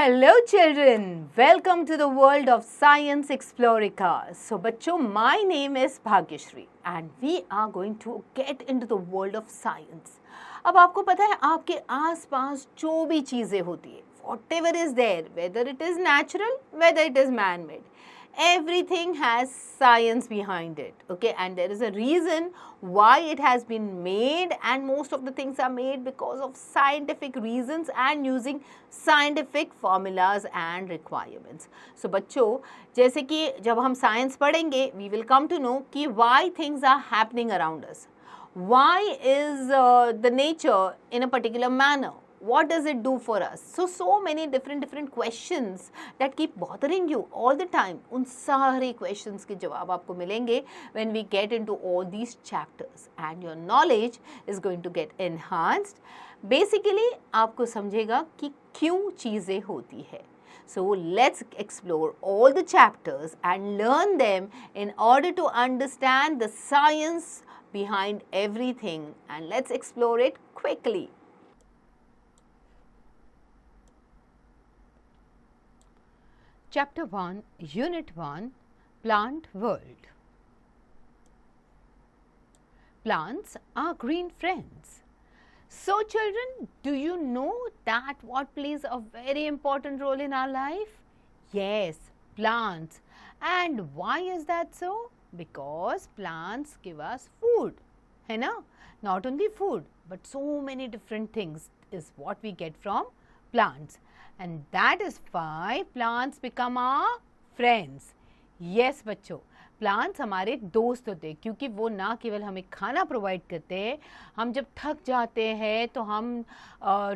Hello children, welcome to the world of Science Explorica. So बच्चों, my name is Bhagyashri and we are going to get into the world of science. अब आपको पता है आपके आसपास जो भी चीज़ें होती है, whatever is there, whether it is natural, whether it is man-made, everything has science behind it, okay, and there is a reason why it has been made, and most of the things are made because of scientific reasons and using scientific formulas and requirements. So बच्चों, जैसे कि जब हम science पढ़ेंगे, we will come to know कि why things are happening around us, why is the nature in a particular manner, what does it do for us. So many different questions that keep bothering you all the time. उन सारे questions के जवाब आपको मिलेंगे when we get into all these chapters, and your knowledge is going to get enhanced. Basically आपको समझेगा कि क्यों चीज़ें होती है. So let's explore all the chapters and learn them in order to understand the science behind everything, and let's explore it quickly. Chapter 1, Unit 1, Plant World. Plants are green friends. So children, do you know that what plays a very important role in our life? Yes, plants. And why is that so? Because plants give us food, है ना? Not only food, but so many different things is what we get from plants. And that is why plants become our friends. Yes बच्चों, plants हमारे दोस्त होते हैं क्योंकि वो ना केवल हमें खाना प्रोवाइड करते हैं, हम जब थक जाते हैं तो हम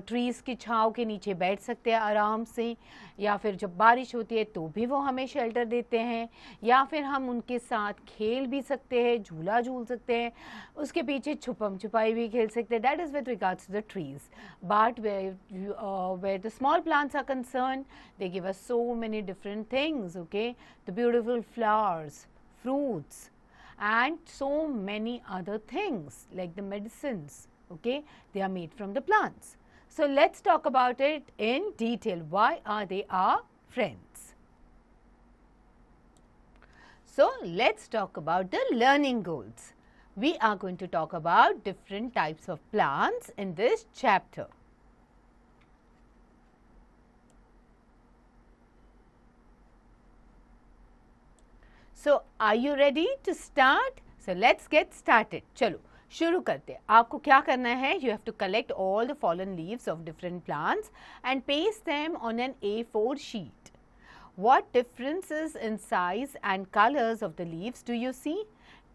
ट्रीज़ की छांव के नीचे बैठ सकते हैं आराम से, या फिर जब बारिश होती है तो भी वो हमें शेल्टर देते हैं, या फिर हम उनके साथ खेल भी सकते हैं, झूला झूल सकते हैं, उसके पीछे छुपम छुपाई भी खेल सकते हैं. That is with regards to the trees. But where the small plants are concerned, they give us so many different things, okay, the beautiful flowers, fruits, and so many other things like the medicines, okay, they are made from the plants. So let's talk about it in detail. Why are they our friends? So let's talk about the learning goals. We are going to talk about different types of plants in this chapter. So are you ready to start? So let's get started. चलो शुरू करते हैं. आपको क्या करना है? You have to collect all the fallen leaves of different plants and paste them on an A4 sheet. What differences in size and colors of the leaves do you see?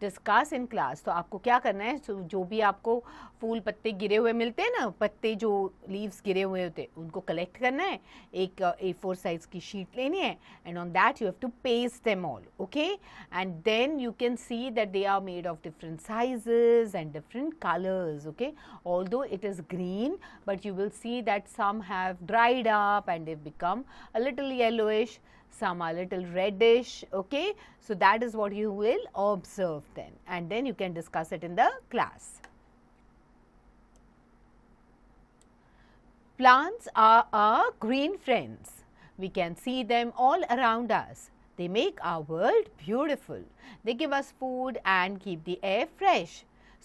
Discuss in class. तो आपको क्या करना है, जो भी आपको फूल पत्ते गिरे हुए मिलते हैं ना, पत्ते जो लीव्स गिरे हुए होते हैं उनको कलेक्ट करना है, एक A4 साइज की शीट लेनी है, and on that you have to paste them all, okay, and then you can see that they are made of different sizes and different colours, okay. Although it is green, but you will see that some have dried up and they've become a little yellowish, some are little reddish, okay. So that is what you will observe then, and then you can discuss it in the class. Plants are our green friends. We can see them all around us. They make our world beautiful. They give us food and keep the air fresh.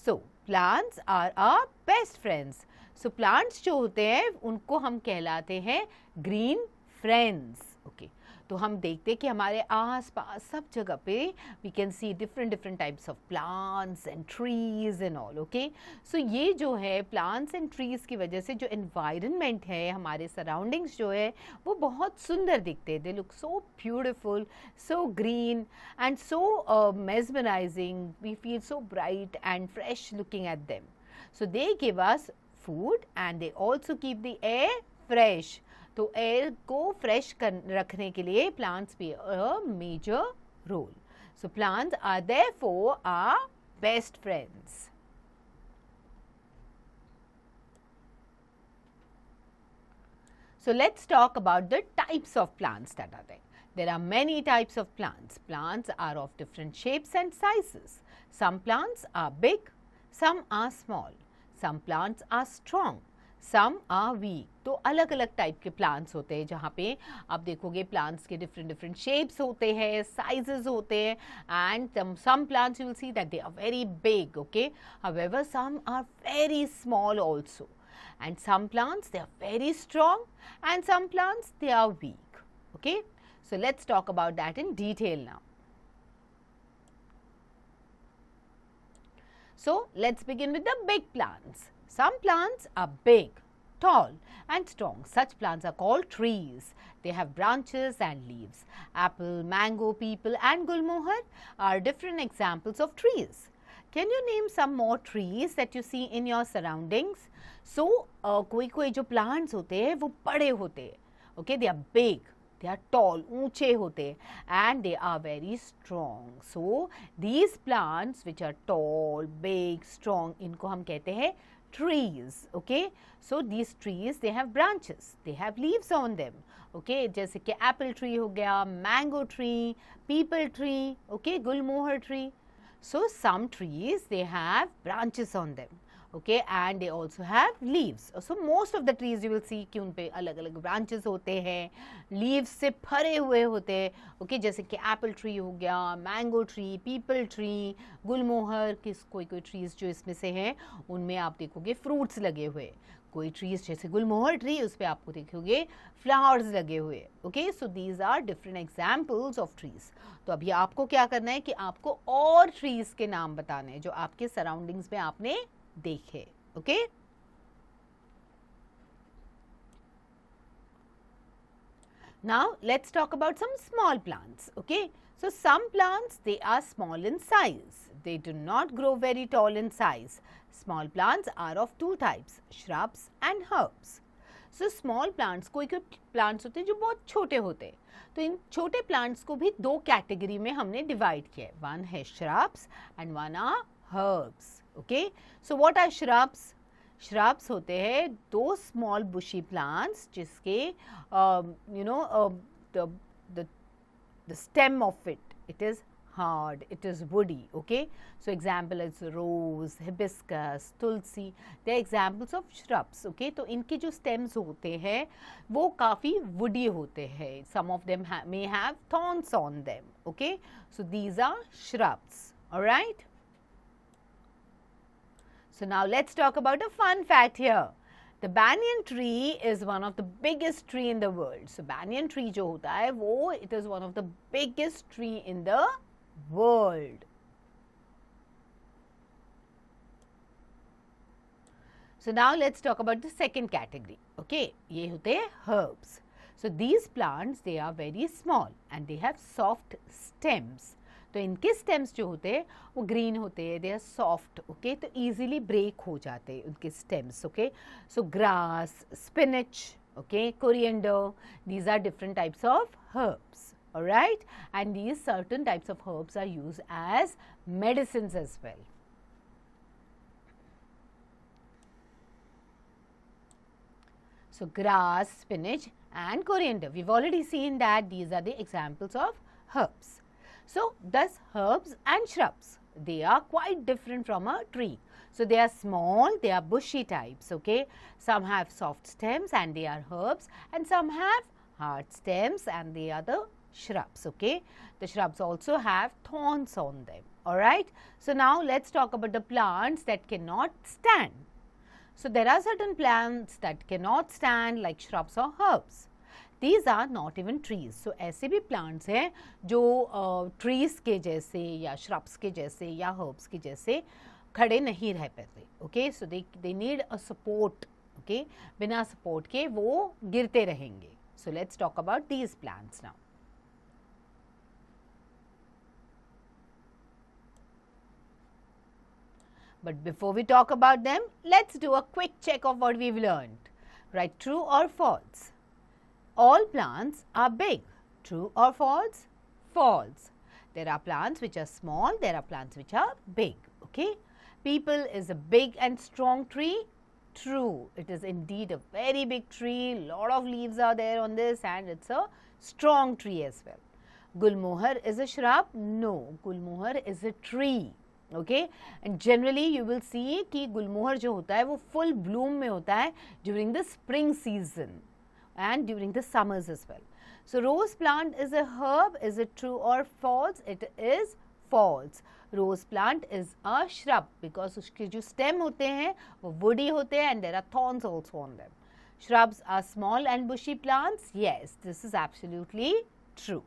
So plants are our best friends. So plants जो होते हैं उनको हम कहलाते हैं green friends, okay. तो हम देखते हैं कि हमारे आस पास सब जगह पे we can see different types of plants and trees and all, okay. So ये जो है प्लांट्स एंड ट्रीज की वजह से जो एनवायरनमेंट है, हमारे सराउंडिंग्स जो है वो बहुत सुंदर दिखते हैं. They look so beautiful, so green and so mesmerising. We feel so bright and fresh looking at them. So they give us food and they also keep the air fresh. तो air को fresh रखने के लिए plants play a major role. So plants are therefore our best friends. So let's talk about the types of plants that are there. There are many types of plants. Plants are of different shapes and sizes. Some plants are big, some are small. Some plants are strong, some are weak. तो अलग अलग type के plants होते हैं जहाँ पे आप देखोगे प्लांट्स के डिफरेंट डिफरेंट शेप्स होते हैं, साइजेस होते हैं, and some plants you will see that they are very big, okay, however some are very small also, and some plants they are very strong and some plants they are weak, okay. So let's talk about that in detail now. So let's begin with the big plants. Some plants are big, tall and strong. Such plants are called trees. They have branches and leaves. Apple, mango, peepal and gulmohar are different examples of trees. Can you name some more trees that you see in your surroundings? So कोई कोई जो plants होते हैं वो बड़े होते हैं, okay, they are big, they are tall, ऊंचे होते हैं, and they are very strong. So these plants which are tall, big, strong, इनको हम कहते हैं trees, okay. So these trees they have branches, they have leaves on them, okay, जैसे कि apple tree हो गया, mango tree, peepal tree, okay, gulmohar tree. So some trees they have branches on them, okay, and they also have leaves. So most of the trees you will see कि उन पे अलग अलग branches होते हैं, leaves से भरे हुए होते हैं, okay, जैसे कि apple tree हो गया, mango tree, peepal tree, गुलमोहर, किस कोई कोई trees जो इसमें से हैं उनमें आप देखोगे fruits लगे हुए, कोई trees जैसे गुलमोहर ट्री उस पर आपको देखोगे flowers लगे हुए, okay. So these are different examples of trees. तो अभी आपको क्या करना है कि आपको और trees के नाम बताने हैं जो आपके surroundings में आपने देखे, okay. Now let's talk about some small plants, okay. So some plants they are small in size, they do not grow very tall in size. Small plants are of two types, shrubs and herbs. So small plants, कोई कोई plants होते हैं जो बहुत छोटे होते हैं, तो इन छोटे plants को भी दो कैटेगरी में हमने डिवाइड किया है, one है shrubs and one are herbs, okay. So what are shrubs? Shrubs होते हैं दो small bushy plants जिसके the stem of it is hard, it is woody, okay. So example is rose, hibiscus, tulsi, they are examples of shrubs, okay. तो इनके जो stems होते हैं वो काफ़ी woody होते हैं, some of them may have thorns on them, okay. So these are shrubs, alright. So now let's talk about a fun fact here. The banyan tree is one of the biggest tree in the world. So banyan tree जो होता है वो it is one of the biggest tree in the world. So now let's talk about the second category. Okay, ये होते हैं herbs. So these plants they are very small and they have soft stems. तो इनके stems जो होते हैं वो green होते हैं, दे आर सॉफ्ट, ओके, तो इजीली ब्रेक हो जाते हैं उनके stems, okay. So grass, spinach, okay, coriander, these are different types of herbs, alright, and these certain types of herbs are used as medicines as well. So grass, spinach and coriander, we've already seen that these are the examples of herbs. So thus herbs and shrubs, they are quite different from a tree. So they are small, they are bushy types, okay. Some have soft stems and they are herbs, and some have hard stems and they are the shrubs, okay. The shrubs also have thorns on them, alright. So now let's talk about the plants that cannot stand. So there are certain plants that cannot stand like shrubs or herbs. These are not even trees. So ऐसे भी plants हैं जो trees के जैसे या shrubs के जैसे या herbs के जैसे खड़े नहीं रह पाते, okay. So they need a support, okay. बिना support के वो गिरते रहेंगे. So let's talk about these plants now. But before we talk about them, let's do a quick check of what we've learned. Write true or false. All plants are big. True or false? False. There are plants which are small, there are plants which are big, okay. Peepal is a big and strong tree. True. It is indeed a very big tree. Lot of leaves are there on this and it's a strong tree as well. Gulmohar is a shrub? No. Gulmohar is a tree. Okay and generally you will सी कि गुलमोहर जो होता है वो full Bloom में होता है during the spring season and during the summers as well. So rose plant is a herb. Is it true or false? It is false. Rose plant is a shrub because उसके जो stem होते हैं वो woody होते हैं and there are thorns also on them. Shrubs are small and bushy plants. Yes, this is absolutely true.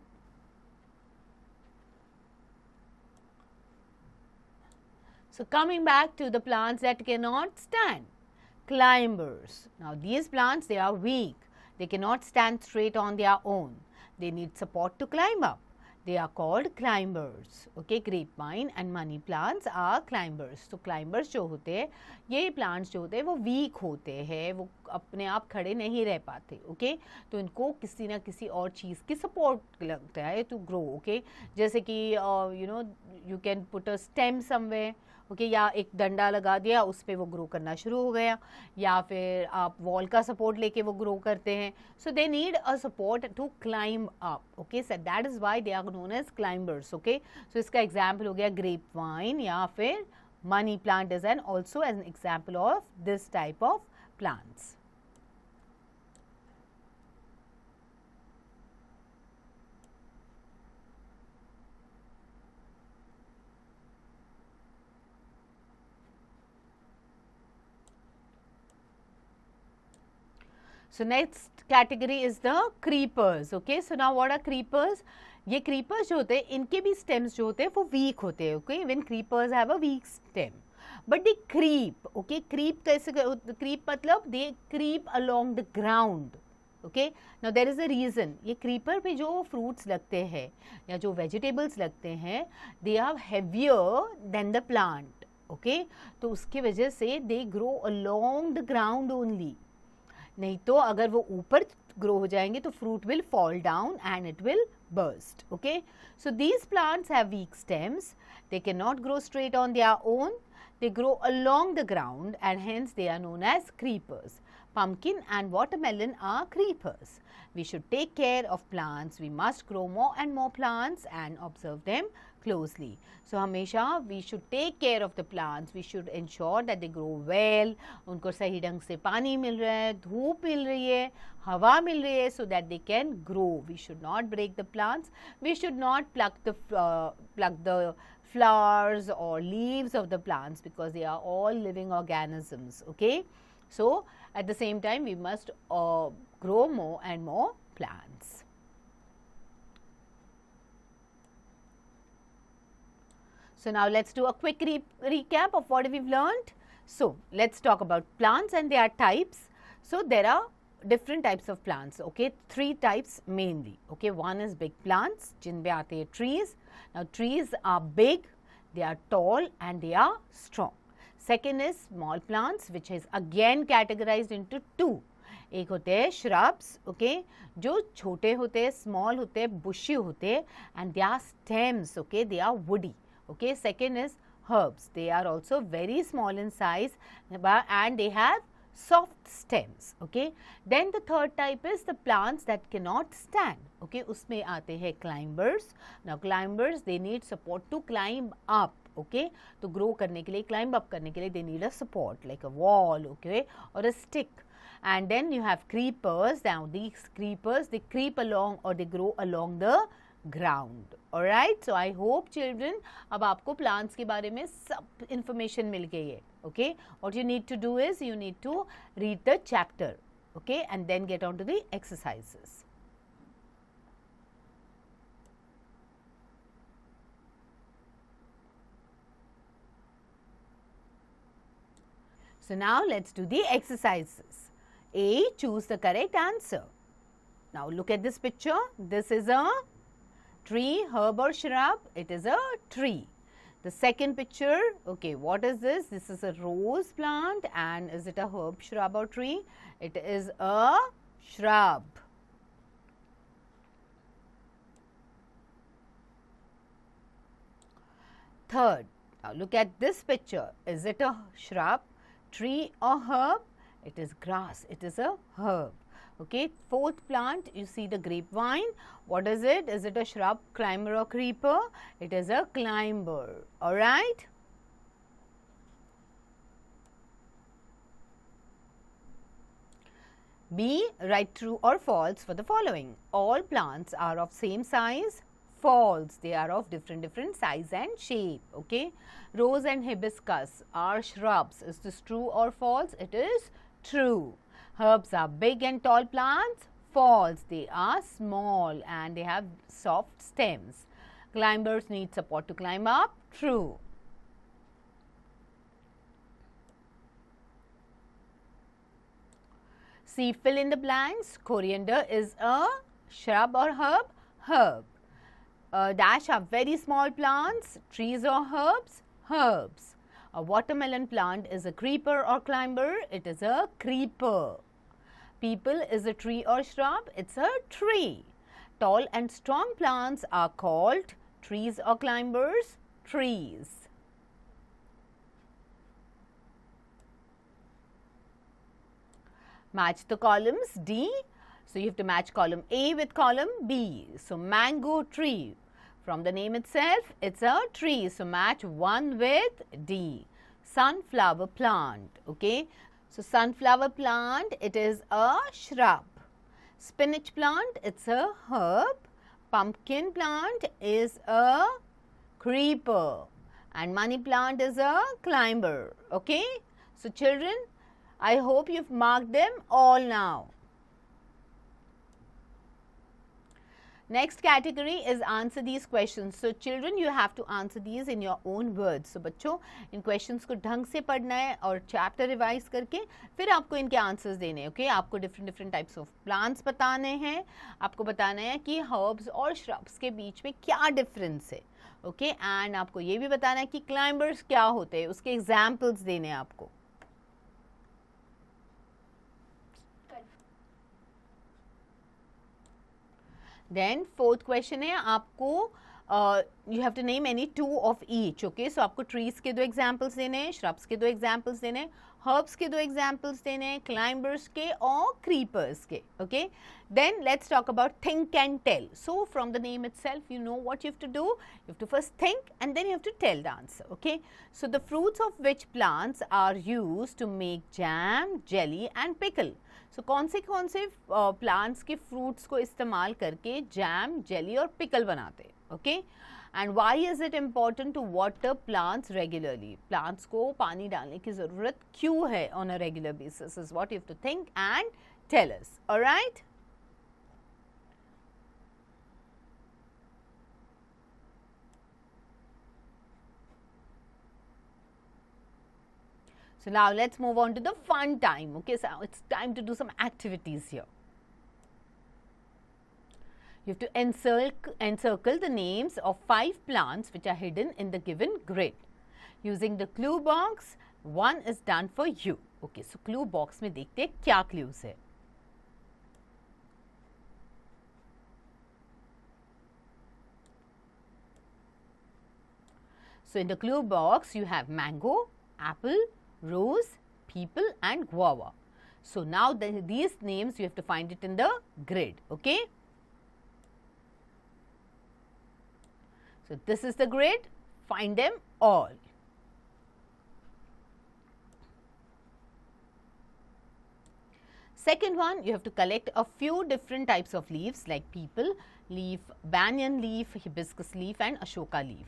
So coming back to the plants that cannot stand, climbers. Now these plants, they are weak. They cannot stand straight on their own. They need support to climb up. They are called climbers. Okay, grapevine and money plants are climbers. तो climbers जो होते हैं, ये plants जो होते हैं वो weak होते हैं, वो अपने आप खड़े नहीं रह पाते. Okay, तो इनको किसी ना किसी और चीज़ की support लगता है to grow. Okay, जैसे कि you can put a stem somewhere. Okay या एक डंडा लगा दिया उस पर वो ग्रो करना शुरू हो गया, या फिर आप वॉल का सपोर्ट लेके वो ग्रो करते हैं. So they need a support to climb up. Okay so that is why they are known as climbers. Okay so इसका एग्जाम्पल हो गया ग्रेप वाइन या फिर money plant is an also an example of this type of plants. So next category is the creepers. Okay, so now what are creepers? ये creepers जो होते हैं इनके भी stems जो होते हैं वो weak होते हैं. Okay, when creepers have a weak stem, but they creep. Okay, creep कैसे creep मतलब they creep along the ground. Okay, now there is a reason. ये creeper पे जो fruits लगते हैं या जो vegetables लगते हैं, they are heavier than the plant. Okay, तो उसकी वजह से they grow along the ground only. नहीं तो अगर वो ऊपर ग्रो हो जाएंगे तो fruit will fall down and it will burst. Okay, so these plants have weak stems. They cannot grow straight on their own. They grow along the ground and hence they are known as creepers. Pumpkin and watermelon are creepers. We should take care of plants. We must grow more and more plants and observe them closely. So हमेशा we should take care of the plants. We should ensure that they grow well. उनको सही ढंग से पानी मिल रहा है, धूप मिल रही है, हवा मिल रही है, so that they can grow. We should not break the plants. We should not pluck the flowers or leaves of the plants because they are all living organisms. Okay, so at the same time we must grow more and more plants. So now let's do a quick recap of what we've learned. So let's talk about plants and their types. So there are different types of plants. Okay, 3 types mainly. Okay, one is big plants, जिनमें आते हैं trees. Now trees are big, they are tall and they are strong. Second is small plants, which is again categorized into 2. एक होते हैं shrubs, okay, जो छोटे होते हैं, small होते हैं, bushy होते हैं, and their stems, okay, they are woody. Okay, second is herbs. They are also very small in size and they have soft stems. Okay, then the third type is the plants that cannot stand. Okay, उसमें आते हैं climbers. Now climbers, they need support to climb up. Okay, तो grow करने के लिए, climb up करने के लिए they need a support like a wall, okay, or a stick. And then you have creepers. Now these creepers, they creep along or they grow along the ground. Alright, so I hope children, अब आपको plants के बारे में सब information मिल गई है. Okay, what you need to do is you need to read the chapter, okay, and then get on to the exercises. So now let's do the exercises. A, choose the correct answer. Now look at this picture. This is a tree, herb or shrub. It is a tree. The second picture, okay, what is this? This is a rose plant, and is it a herb, shrub or tree? It is a shrub. Third, now look at this picture. Is it a shrub, tree or herb? It is grass. It is a herb. Okay, fourth plant, you see the grapevine. What is it a shrub, climber or creeper? It is a climber. Alright. B. Write true or false for the following. All plants are of same size. False. They are of different size and shape. Okay. Rose and hibiscus are shrubs. Is this true or false? It is true. Herbs are big and tall plants. False. They are small and they have soft stems. Climbers need support to climb up. True. See, fill in the blanks. Coriander is a shrub or herb? Herb. Dash are very small plants. Trees or herbs? Herbs. A watermelon plant is a creeper or climber? It is a creeper. People is a tree or shrub? It's a tree. Tall and strong plants are called trees or climbers? Trees. Match the columns D. So, you have to match column A with column B. So, mango tree. From the name itself, it's a tree. So, match 1 with D. Sunflower plant. Okay. So, sunflower plant, it is a shrub. Spinach plant, it's a herb. Pumpkin plant is a creeper. And money plant is a climber. Okay. So, children, I hope you've marked them all now. Next category is answer these questions. So children, you have to answer these in your own words. So बच्चों, इन questions को ढंग से पढ़ना है और chapter revise करके फिर आपको इनके answers देने हैं. Okay? आपको different types of plants बताने हैं. आपको बताना है कि herbs और shrubs के बीच में क्या difference है. Okay? And आपको ये भी बताना है कि climbers क्या होते हैं. उसके examples देने हैं आपको. Then fourth question है आपको you have to name any 2 of each. Okay, so आपको trees के 2 examples देने हैं, shrubs के 2 examples देने हैं, herbs के 2 examples देने हैं, climbers के और creepers के. Okay, then let's talk about think and tell. So from the name itself, you know what you have to do. You have to first think and then you have to tell the answer. Okay, so the fruits of which plants are used to make jam, jelly and pickle. So कौन से plants के fruits को इस्तेमाल करके jam, jelly और pickle बनाते हैं. Okay, and why is it important to water plants regularly? Plants को पानी डालने की ज़रूरत क्यों है on a regular basis is what you have to think and tell us. All right? So now let's move on to the fun time. Okay, so it's time to do some activities here. You have to encircle the names of 5 plants which are hidden in the given grid. Using the clue box, one is done for you. Okay, so clue box में देखते हैं क्या clues है. So in the clue box, you have mango, apple, rose, people and guava. So now these names you have to find it in the grid. Okay. So this is the grid. Find them all. Second one, you have to collect a few different types of leaves like peepal leaf, banyan leaf, hibiscus leaf and ashoka leaf.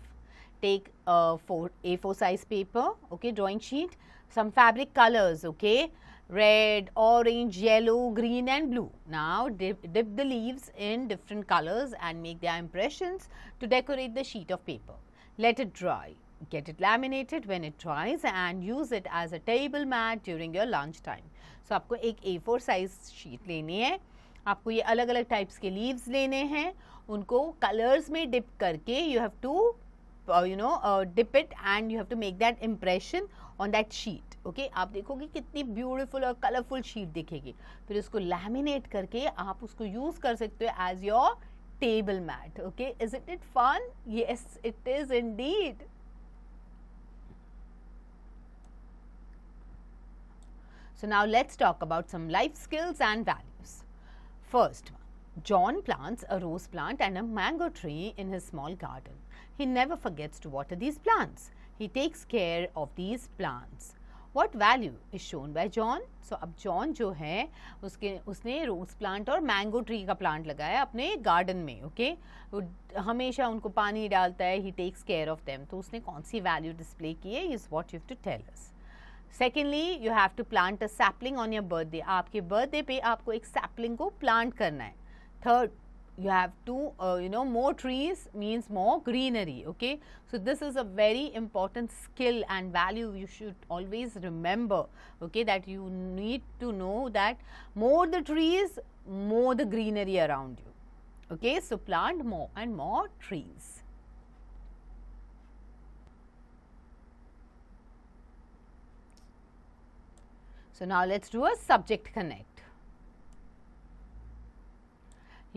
Take a A4 size paper, okay, drawing sheet, some fabric colors, okay, red, orange, yellow, green and blue. Now dip the leaves in different colors and make their impressions to decorate the sheet of paper. Let it dry. Get it laminated when it dries and use it as a table mat during your lunch time. So आपको एक A4 size sheet लेनी है, आपको ये अलग अलग types के leaves लेने हैं, उनको colors में dip करके you have to dip it and you have to make that impression on that sheet. Okay, आप देखोगे कितनी beautiful और colorful sheet दिखेगी. फिर उसको laminate करके आप उसको use कर सकते हो as your table mat. Okay, isn't it fun? Yes, it is indeed. So now let's talk about some life skills and values. First, John plants a rose plant and a mango tree in his small garden. He never forgets to water these plants. He takes care of these plants. What value is shown by John? So अब John जो है उसने rose plant और mango tree का plant लगाया अपने garden में. Okay वो हमेशा उनको पानी डालता है, he takes care of them. तो उसने कौन सी वैल्यू डिस्प्ले की है, is what you have to tell us. Secondly, you have to plant a sapling on your birthday. आपके बर्थडे पे आपको एक सैपलिंग को प्लांट करना है. Third, you have to more trees means more greenery. Okay, so this is a very important skill and value you should always remember. Okay, that you need to know that more the trees, more the greenery around you. Okay, so plant more and more trees. So now let's do a subject connect.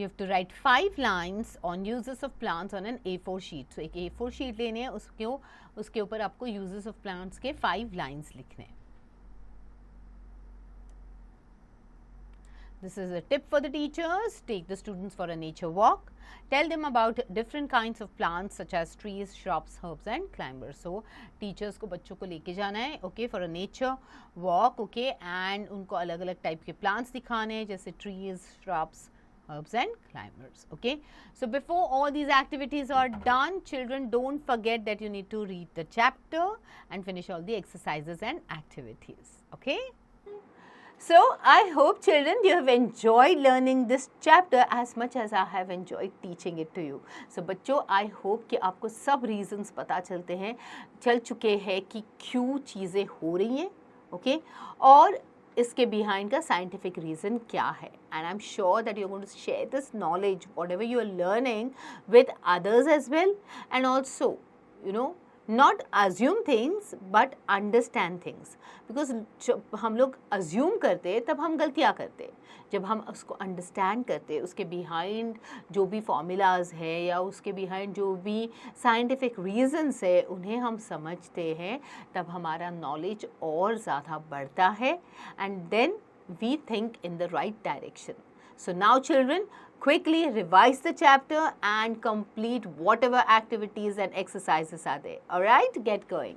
You have to write 5 lines on uses of plants on an A4 sheet. So एक A4 sheet लेने हैं, उसके ऊपर आपको uses of plants के 5 lines लिखने हैं. This is a tip for the teachers. Take the students for a nature walk. Tell them about different kinds of plants such as trees, shrubs, herbs and climbers. So teachers को बच्चों को लेके जाना है, okay, for a nature walk, okay, and उनको अलग अलग type के plants दिखाने हैं जैसे trees, shrubs, herbs and climbers. Okay, so before all these activities are done, children, don't forget that you need to read the chapter and finish all the exercises and activities. Okay, so I hope children you have enjoyed learning this chapter as much as I have enjoyed teaching it to you. So बच्चों, I hope कि आपको सब reasons पता चल चुके हैं कि क्यों चीज़ें हो रही हैं, okay, और इसके behind का scientific reason क्या है. And I'm sure that you're going to share this knowledge, whatever you are learning, with others as well, and also, not assume things but understand things. Because जब हम लोग assume करते हैं तब हम गलतियाँ करते हैं. जब हम उसको understand करते हैं, उसके behind जो भी formulas है या उसके behind जो भी scientific reasons है उन्हें हम समझते हैं, तब हमारा knowledge और ज़्यादा बढ़ता है, and then we think in the right direction. So now children, quickly revise the chapter and complete whatever activities and exercises are there. Alright, get going.